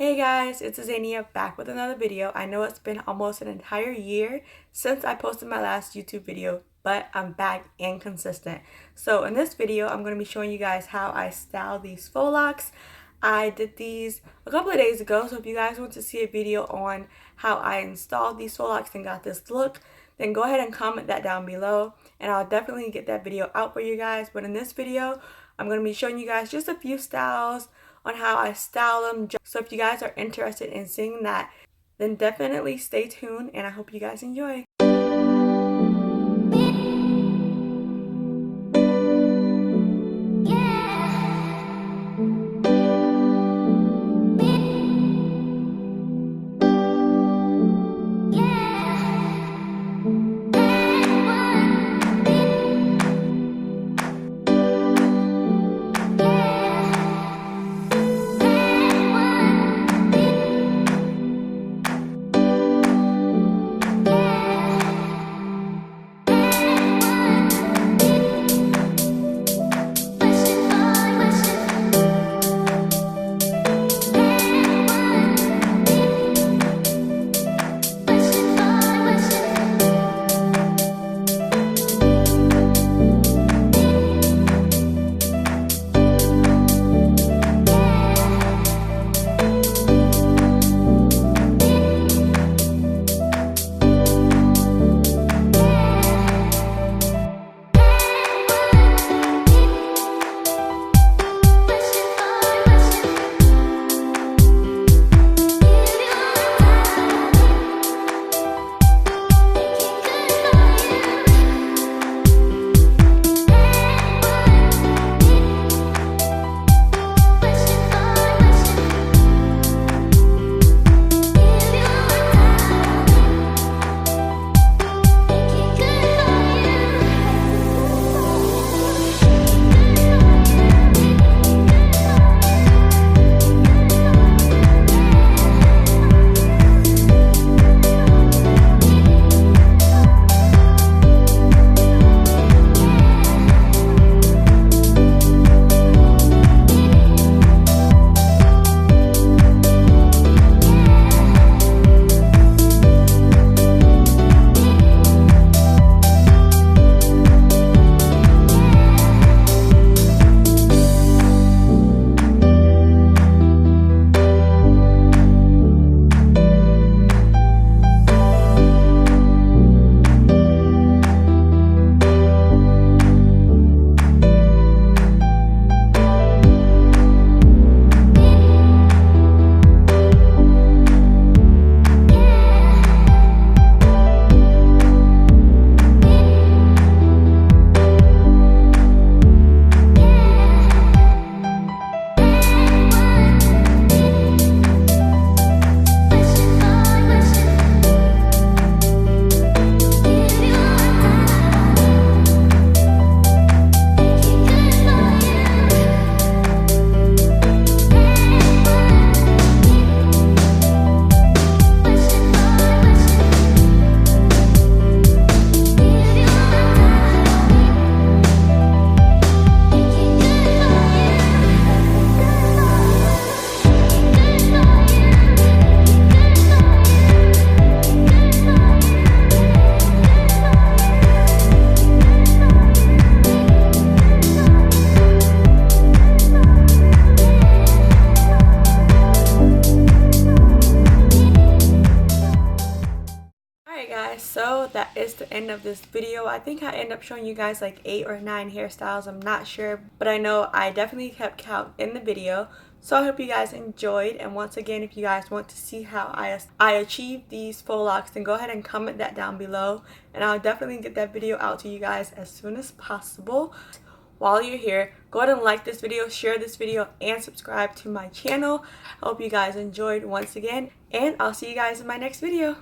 Hey guys, it's Zain back with another video. I know it's been almost an entire year since I posted my last YouTube video, but I'm back and consistent. So in this video, I'm going to be showing you guys how I style these faux locks. I did these a couple of days ago, so if you guys want to see a video on how I installed these faux locks and got this look, then go ahead and comment that down below, and I'll definitely get that video out for you guys. But in this video, I'm going to be showing you guys just a few styles on how I style them. So if you guys are interested in seeing that, then definitely stay tuned, and I hope you guys enjoy. So that is the end of this video. I think I ended up showing you guys like 8 or 9 hairstyles. I'm not sure, but I know I definitely kept count in the video. So I hope you guys enjoyed, and once again, if you guys want to see how I achieved these faux locks, then go ahead and comment that down below, and I'll definitely get that video out to you guys as soon as possible. While you're here, go ahead and like this video, share this video, and subscribe to my channel. I hope you guys enjoyed once again, and I'll see you guys in my next video.